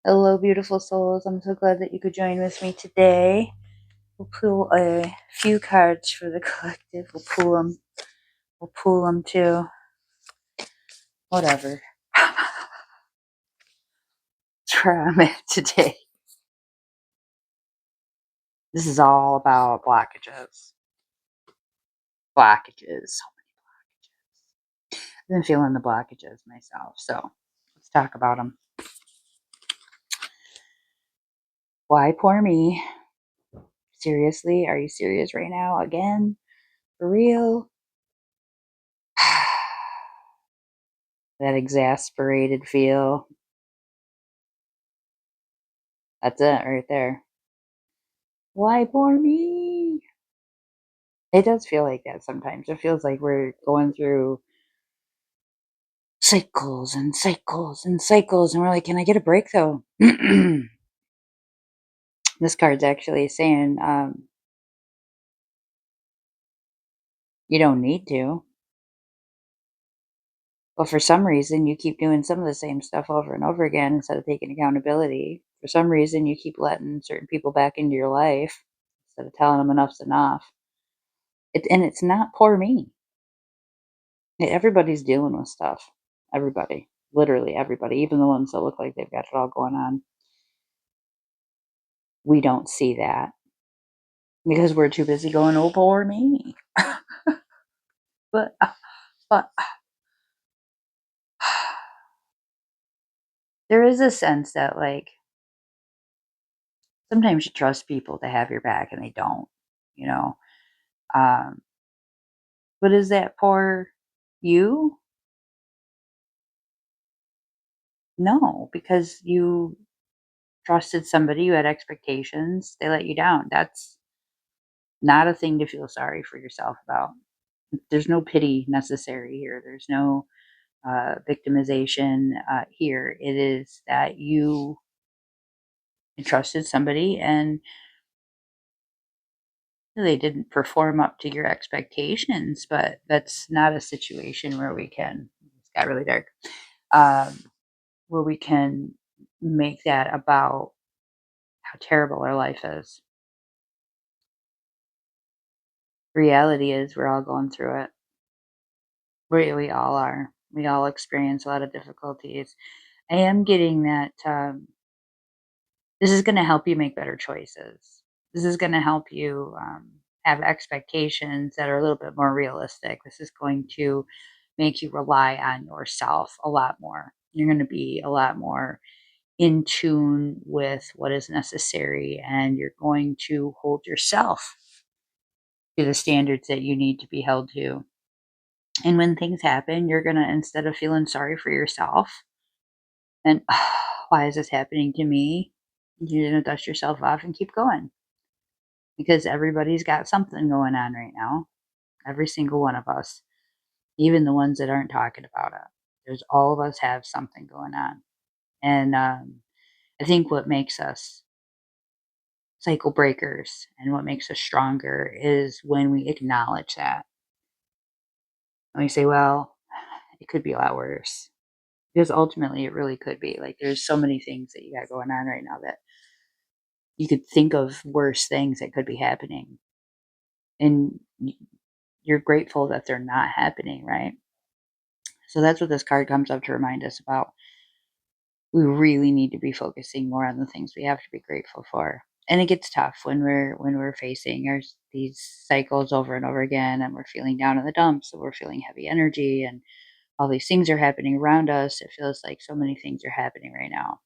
Hello, beautiful souls. I'm so glad that you could join with me today. We'll pull a few cards for the collective. We'll pull them. We'll pull them too. Whatever. That's where I'm at today. This is all about blockages. Blockages. So many blockages. I've been feeling the blockages myself, so let's talk about them. Why poor me? Seriously? Are you serious right now? Again? For real? That exasperated feel. That's it right there. Why poor me? It does feel like that sometimes. It feels like we're going through cycles and cycles and cycles, and we're like, can I get a break though? This card's actually saying you don't need to, but for some reason, you keep doing some of the same stuff over and over again instead of taking accountability. For some reason, you keep letting certain people back into your life instead of telling them enough's enough. And it's not poor me. Everybody's dealing with stuff. Everybody. Literally everybody. Even the ones that look like they've got it all going on. We don't see that because we're too busy going, oh, poor me. but, but there is a sense that, like, sometimes you trust people to have your back and they don't, you know. Um, but is that poor you? No, because you trusted somebody, you had expectations, they let you down. That's not a thing to feel sorry for yourself about. There's no pity necessary here. There's no victimization here. It is that you trusted somebody and they didn't perform up to your expectations, but that's not a situation where we can, it's got really dark, um, where we can make that about how terrible our life is. Reality is we're all going through it. We all are. We all experience a lot of difficulties. I am getting that this is going to help you make better choices. This is going to help you have expectations that are a little bit more realistic. This is going to make you rely on yourself a lot more. You're going to be a lot more in tune with what is necessary, and you're going to hold yourself to the standards that you need to be held to. And when things happen, you're going to, instead of feeling sorry for yourself and why is this happening to me, you're going to dust yourself off and keep going because everybody's got something going on right now. Every single one of us, even the ones that aren't talking about it. There's all of us have something going on. And I think what makes us cycle breakers and what makes us stronger is when we acknowledge that. And we say, well, it could be a lot worse. Because ultimately it really could be. Like there's so many things that you got going on right now that you could think of worse things that could be happening. And you're grateful that they're not happening, right? So that's what this card comes up to remind us about. We really need to be focusing more on the things we have to be grateful for. And it gets tough when we're facing these cycles over and over again, and we're feeling down in the dumps, and we're feeling heavy energy, and all these things are happening around us. It feels like so many things are happening right now.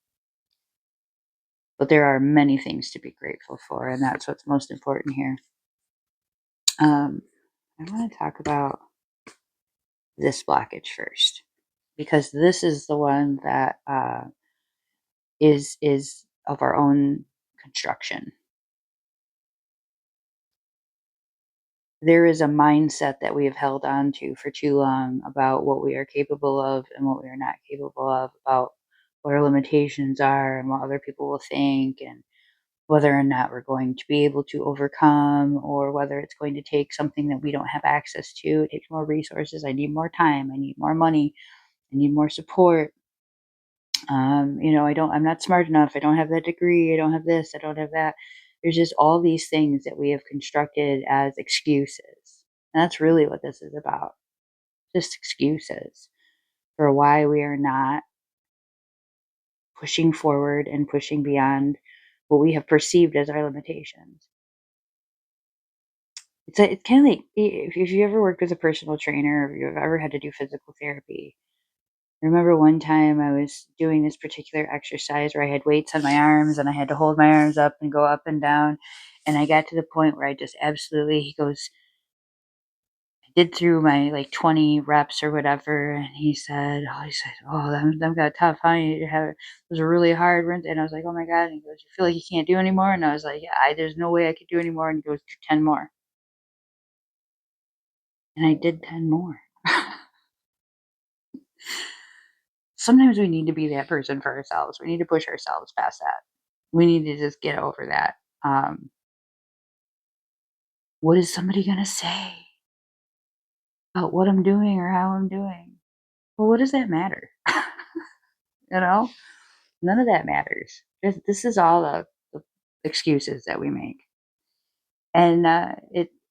But there are many things to be grateful for, and that's what's most important here. I want to talk about this blockage first, because this is the one that is of our own construction. There is a mindset that we have held on to for too long about what we are capable of and what we are not capable of, about what our limitations are and what other people will think, and whether or not we're going to be able to overcome, or whether it's going to take something that we don't have access to. It takes more resources. I need more time. I need more money. I need more support. I'm not smart enough. I don't have that degree. I don't have this. I don't have that. There's just all these things that we have constructed as excuses. And that's really what this is about. Just excuses for why we are not pushing forward and pushing beyond what we have perceived as our limitations. It's kind of like if you ever worked with a personal trainer or you've ever had to do physical therapy. I remember one time I was doing this particular exercise where I had weights on my arms and I had to hold my arms up and go up and down. And I got to the point where I just absolutely, he goes, I did through my like 20 reps or whatever. And oh, them got tough, huh? It was a really hard one. And I was like, oh my God. And he goes, you feel like you can't do anymore? And I was like, yeah, there's no way I could do anymore. And he goes, do 10 more. And I did 10 more. Sometimes we need to be that person for ourselves. We need to push ourselves past that. We need to just get over that. What is somebody going to say about what I'm doing or how I'm doing? Well, what does that matter? You know, none of that matters. This is all the excuses that we make. And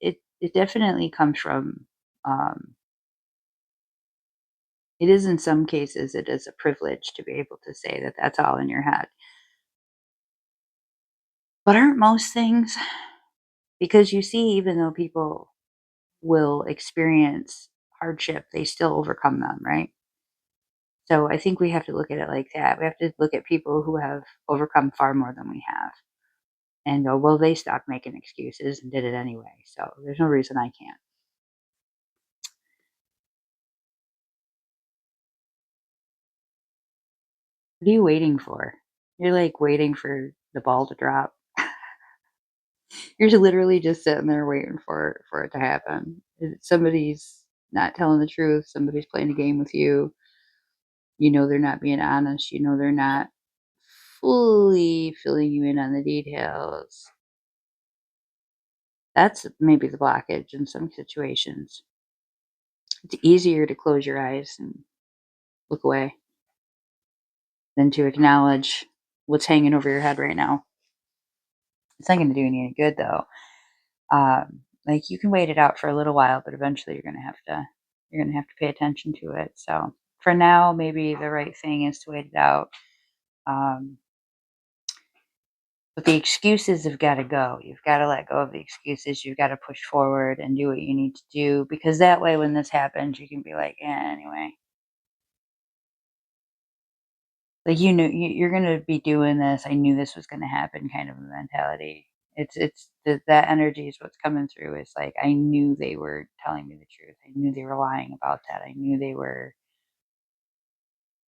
it definitely comes from, um, it is in some cases, it is a privilege to be able to say that that's all in your head. But aren't most things? Because you see, even though people will experience hardship, they still overcome them, right? So I think we have to look at it like that. We have to look at people who have overcome far more than we have and go, well, they stopped making excuses and did it anyway. So there's no reason I can't. What are you waiting for? You're like waiting for the ball to drop. You're literally just sitting there waiting for it to happen. Somebody's not telling the truth. Somebody's playing a game with you. You know they're not being honest. You know they're not fully filling you in on the details. That's maybe the blockage in some situations. It's easier to close your eyes and look away than to acknowledge what's hanging over your head right now. It's not going to do any good though. Like you can wait it out for a little while, but eventually you're gonna have to pay attention to it. So for now, maybe the right thing is to wait it out. Um, but the excuses have got to go. You've got to let go of the excuses. You've got to push forward and do what you need to do because that way, when this happens, you can be like, anyway, like, you're gonna be doing this, I knew this was gonna happen kind of a mentality. That energy is what's coming through. It's like, I knew they were telling me the truth. I knew they were lying about that. I knew they were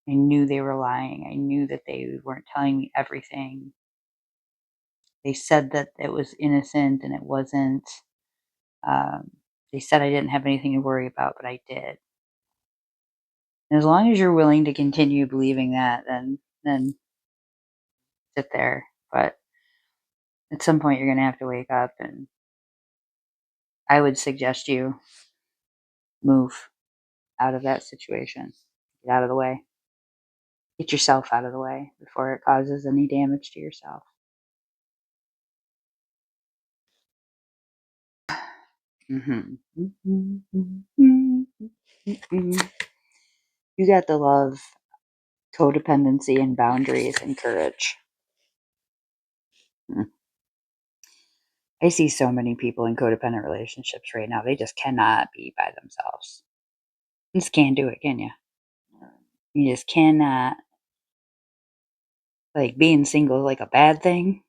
lying. I knew that they weren't telling me everything. They said that it was innocent and it wasn't. Um, they said I didn't have anything to worry about, but I did. And as long as you're willing to continue believing that, then sit there. But at some point, you're gonna have to wake up, and I would suggest you move out of that situation. Get out of the way. Get yourself out of the way before it causes any damage to yourself. Mhm. Mhm, mhm, mhm, mhm. You got the love, codependency, and boundaries and courage. Mm. I see so many people in codependent relationships right now. They just cannot be by themselves. You just can't do it, can you? You just cannot. Like being single is like a bad thing.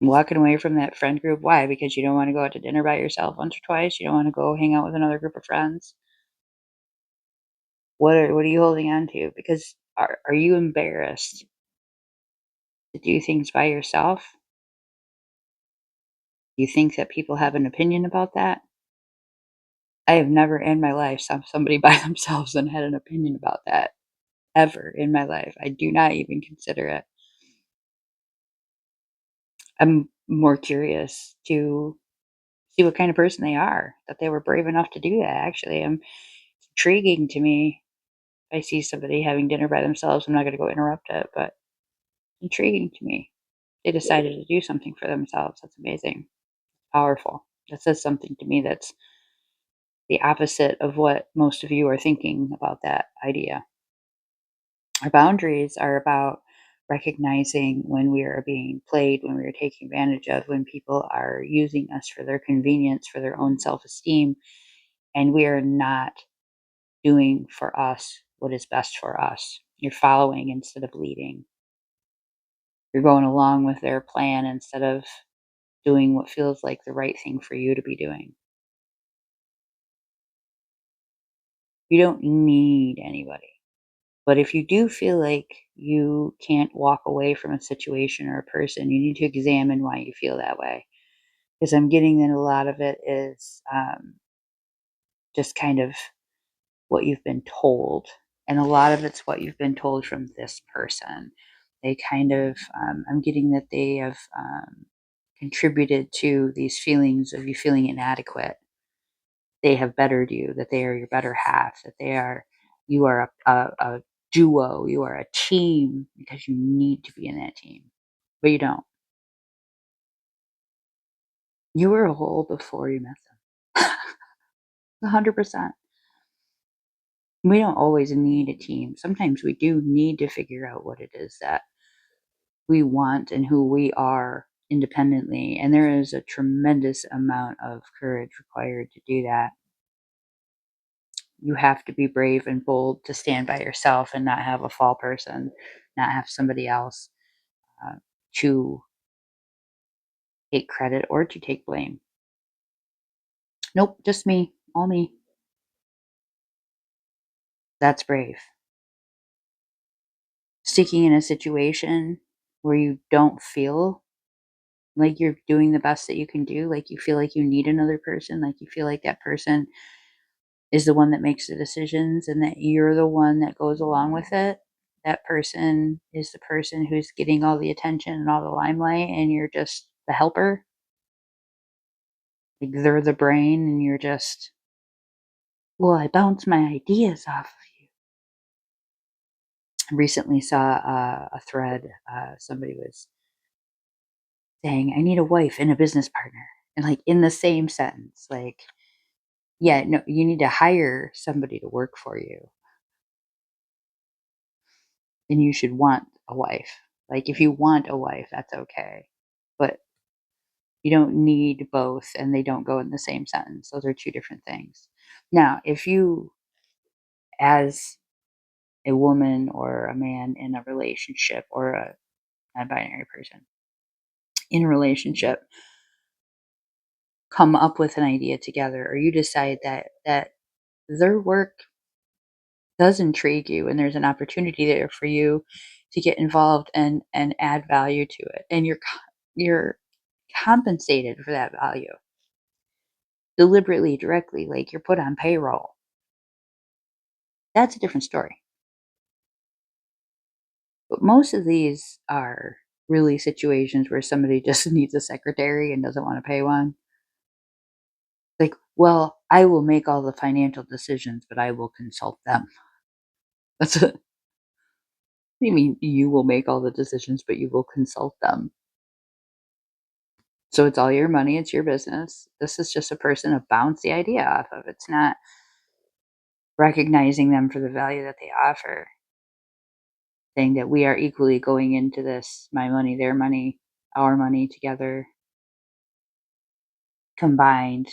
Walking away from that friend group. Why? Because you don't wanna go out to dinner by yourself once or twice? You don't wanna go hang out with another group of friends? What are you holding on to? Because are you embarrassed to do things by yourself? You think that people have an opinion about that? I have never in my life saw somebody by themselves and had an opinion about that, ever in my life. I do not even consider it. I'm more curious to see what kind of person they are, that they were brave enough to do that, actually. It's intriguing to me. If I see somebody having dinner by themselves, I'm not gonna go interrupt it, but intriguing to me. They decided to do something for themselves. That's amazing. Powerful. That says something to me that's the opposite of what most of you are thinking about that idea. Our boundaries are about recognizing when we are being played, when we are taken advantage of, when people are using us for their convenience, for their own self esteem, and we are not doing for us what is best for us. You're following instead of leading. You're going along with their plan instead of doing what feels like the right thing for you to be doing. You don't need anybody. But if you do feel like you can't walk away from a situation or a person, you need to examine why you feel that way. Because I'm getting that a lot of it is just kind of what you've been told. And a lot of it's what you've been told from this person. They kind of, I'm getting that they have contributed to these feelings of you feeling inadequate. They have bettered you, that they are your better half, that they are, you are a duo, you are a team because you need to be in that team, but you don't. You were a whole before you met them. 100%. We don't always need a team. Sometimes we do need to figure out what it is that we want and who we are independently. And there is a tremendous amount of courage required to do that. You have to be brave and bold to stand by yourself and not have a fall person, not have somebody else uh, to take credit or to take blame. Nope, just me, all me. That's brave. Sticking in a situation where you don't feel like you're doing the best that you can do, like you feel like you need another person, like you feel like that person is the one that makes the decisions and that you're the one that goes along with it. That person is the person who's getting all the attention and all the limelight, and you're just the helper. Like they're the brain, and you're just, well, I bounce my ideas off of you. I recently saw a thread. Somebody was saying, I need a wife and a business partner. And like in the same sentence, like, yeah, no, you need to hire somebody to work for you and you should want a wife. Like if you want a wife, that's okay. But you don't need both and they don't go in the same sentence. Those are two different things. Now, if you as a woman or a man in a relationship or a non-binary person in a relationship come up with an idea together or you decide that their work does intrigue you and there's an opportunity there for you to get involved and add value to it and you're compensated for that value deliberately directly like you're put on payroll, that's a different story. But most of these are really situations where somebody just needs a secretary and doesn't want to pay one. Like, well, I will make all the financial decisions but I will consult them. That's a, you mean you will make all the decisions but you will consult them? So it's all your money, it's your business. This is just a person to bounce the idea off of. It's not recognizing them for the value that they offer, saying that we are equally going into this, my money, their money, our money together, combined,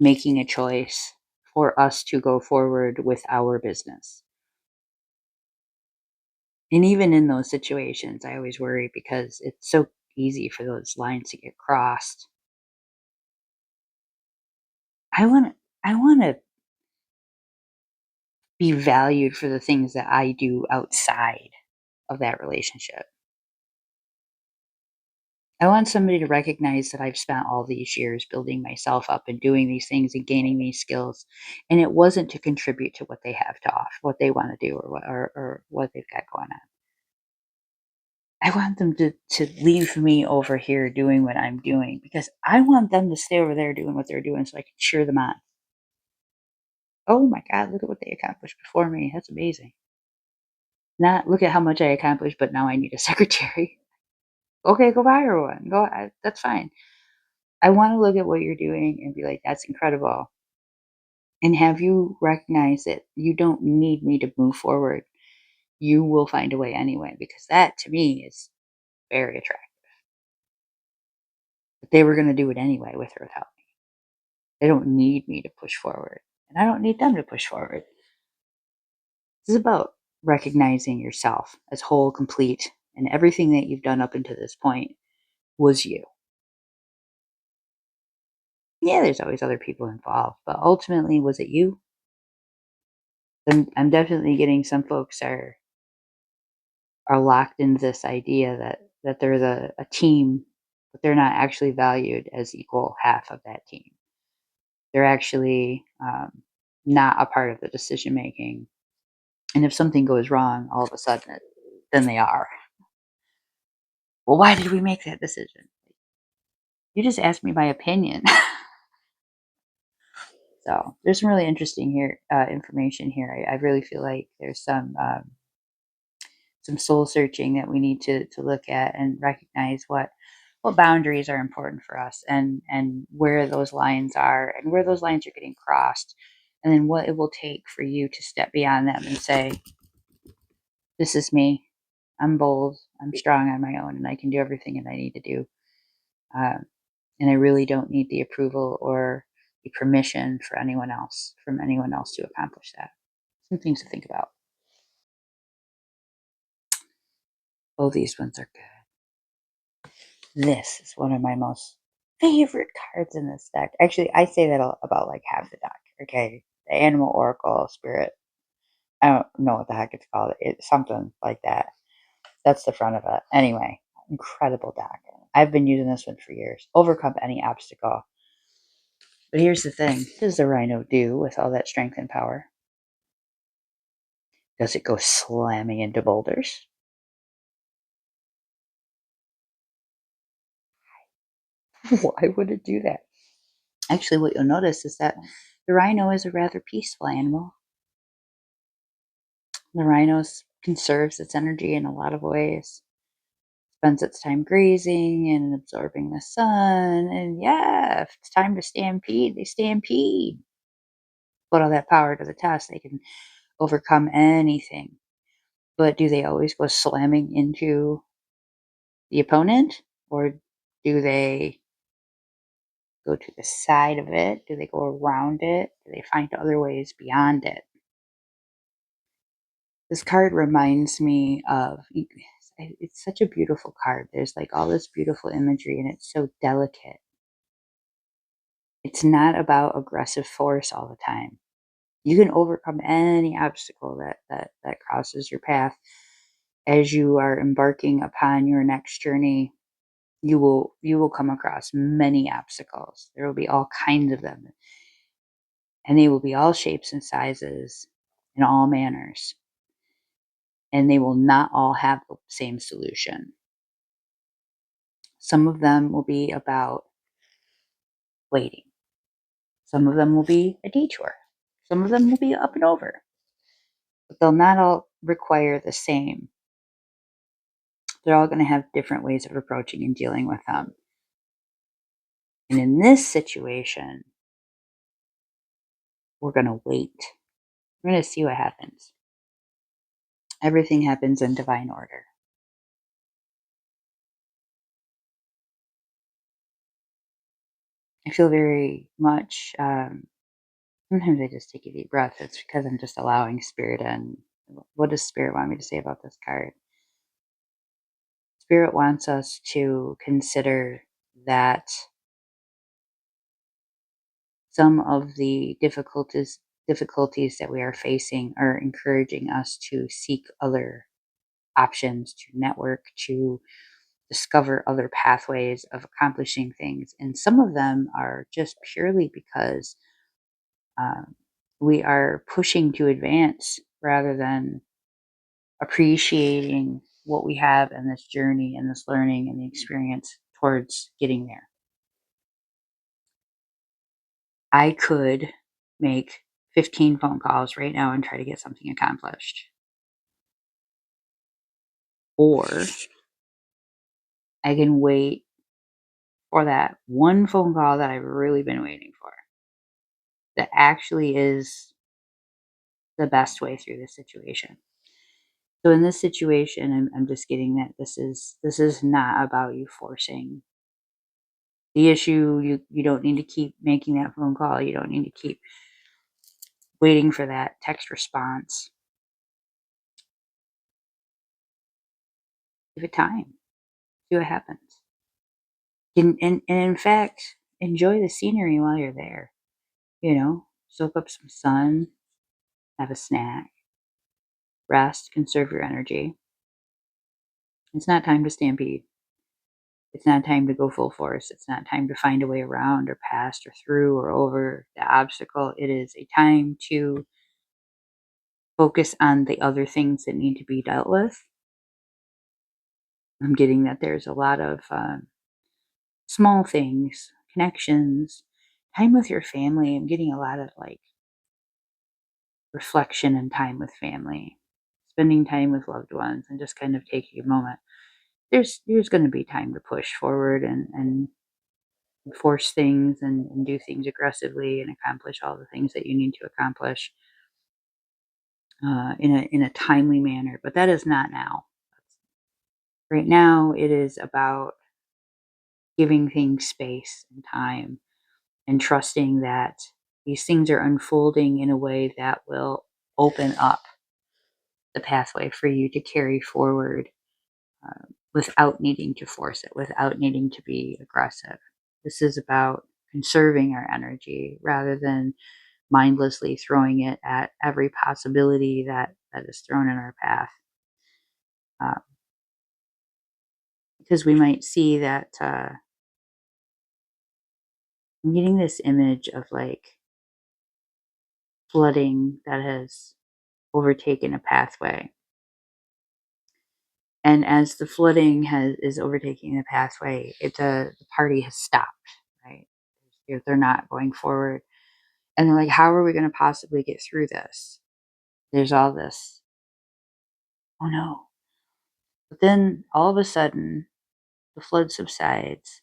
making a choice for us to go forward with our business. And even in those situations, I always worry because it's so easy for those lines to get crossed. I want to be valued for the things that I do outside of that relationship. I want somebody to recognize that I've spent all these years building myself up and doing these things and gaining these skills, and it wasn't to contribute to what they have to offer, what they want to do, or what they've got going on. I want them to leave me over here doing what I'm doing because I want them to stay over there doing what they're doing so I can cheer them on. oh my God, look at what they accomplished before me. That's amazing. Not look at how much I accomplished, but now I need a secretary. Okay, go hire one. That's fine. I want to look at what you're doing and be like, that's incredible. And have you recognize that you don't need me to move forward. You will find a way anyway, because that to me is very attractive. But they were going to do it anyway with or without me. They don't need me to push forward, and I don't need them to push forward. This is about recognizing yourself as whole, complete, and everything that you've done up until this point was you. Yeah, there's always other people involved, but ultimately, was it you? Then I'm definitely getting some folks are locked into this idea that they're a team, but they're not actually valued as equal half of that team. They're actually not a part of the decision making. And if something goes wrong, all of a sudden, then they are. Well, why did we make that decision? You just asked me my opinion. So there's some really interesting information here. I really feel like there's some soul searching that we need to look at and recognize what boundaries are important for us, and where those lines are and where those lines are getting crossed, and then what it will take for you to step beyond them and say, this is me. I'm bold, I'm strong on my own, and I can do everything that I need to do. um, and I really don't need the approval or the permission from anyone else to accomplish that. Some things to think about. Oh, these ones are good. This is one of my most favorite cards in this deck. Actually, I say that about like half the deck. Okay, the Animal Oracle Spirit. I don't know what the heck it's called. It's something like that. That's the front of it. Anyway, incredible deck. I've been using this one for years. Overcome any obstacle. But here's the thing. What does the Rhino do with all that strength and power? Does it go slamming into boulders? Why would it do that? Actually, what you'll notice is that the rhino is a rather peaceful animal. The rhino conserves its energy in a lot of ways, spends its time grazing and absorbing the sun. And yeah, if it's time to stampede, they stampede. Put all that power to the test. They can overcome anything. But do they always go slamming into the opponent? Or do they go to the side of it? Do they go around it? Do they find other ways beyond it? This card reminds me of, it's such a beautiful card. There's like all this beautiful imagery and it's so delicate. It's not about aggressive force all the time. You can overcome any obstacle that crosses your path. As you are embarking upon your next journey, you will come across many obstacles. There will be all kinds of them, and they will be all shapes and sizes in all manners, and they will not all have the same solution. Some of them will be about waiting. Some of them will be a detour. Some of them will be up and over, but they'll not all require the same. They're all going to have different ways of approaching and dealing with them. And in this situation, we're going to wait. We're going to see what happens. Everything happens in divine order. I feel very much, sometimes I just take a deep breath. It's because I'm just allowing spirit in. What does spirit want me to say about this card? Spirit wants us to consider that some of the difficulties that we are facing are encouraging us to seek other options, to network, to discover other pathways of accomplishing things. And some of them are just purely because um, we are pushing to advance rather than appreciating what we have in this journey and this learning and the experience towards getting there. I could make 15 phone calls right now and try to get something accomplished. Or I can wait for that one phone call that I've really been waiting for that actually is the best way through this situation. So in this situation, I'm just getting that this is not about you forcing the issue. You don't need to keep making that phone call. You don't need to keep waiting for that text response. Give it time. See what happens. And in fact, enjoy the scenery while you're there. Soak up some sun, have a snack, rest, conserve your energy. It's not time to stampede. It's not time to go full force. It's not time to find a way around or past or through or over the obstacle. It is a time to focus on the other things that need to be dealt with. I'm getting that there's a lot of small things, connections, time with your family. I'm getting a lot of like reflection and time with family, spending time with loved ones, and just kind of taking a moment. There's going to be time to push forward and force things and do things aggressively and accomplish all the things that you need to accomplish in a timely manner. But that is not now. Right now, it is about giving things space and time and trusting that these things are unfolding in a way that will open up the pathway for you to carry forward without needing to force it, without needing to be aggressive. This is about conserving our energy rather than mindlessly throwing it at every possibility that is thrown in our path. Uh, because we might see that I'm getting this image of like flooding that has overtaken a pathway. And as the flooding is overtaking the pathway, the party has stopped, right? They're not going forward. And they're like, how are we going to possibly get through this? There's all this, oh no. But then all of a sudden, the flood subsides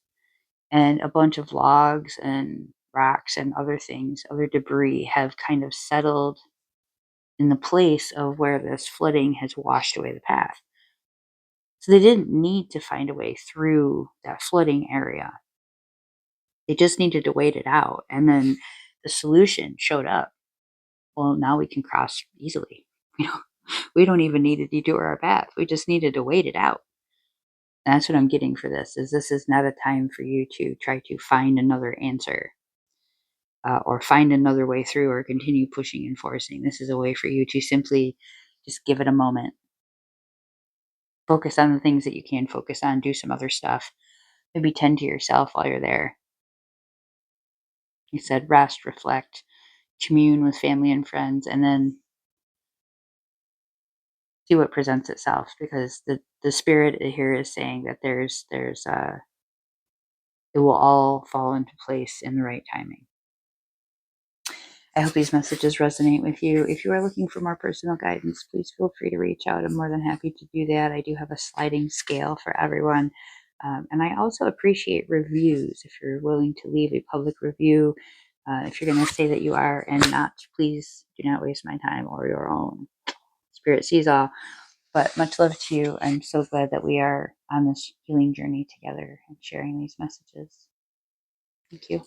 and a bunch of logs and rocks and other things, other debris have kind of settled in the place of where this flooding has washed away the path. So they didn't need to find a way through that flooding area. They just needed to wait it out. And then the solution showed up. Well, now we can cross easily. You know, we don't even need to detour our path. We just needed to wait it out. And that's what I'm getting for this is not a time for you to try to find another answer or find another way through or continue pushing and forcing. This is a way for you to simply just give it a moment. Focus on the things that you can focus on, do some other stuff. Maybe tend to yourself while you're there. You said rest, reflect, commune with family and friends, and then see what presents itself because the spirit here is saying that there's it will all fall into place in the right timing. I hope these messages resonate with you. If you are looking for more personal guidance, please feel free to reach out. I'm more than happy to do that. I do have a sliding scale for everyone. And I also appreciate reviews. If you're willing to leave a public review, if you're going to say that you are and not, please do not waste my time or your own. Spirit sees all. But much love to you. I'm so glad that we are on this healing journey together and sharing these messages. Thank you.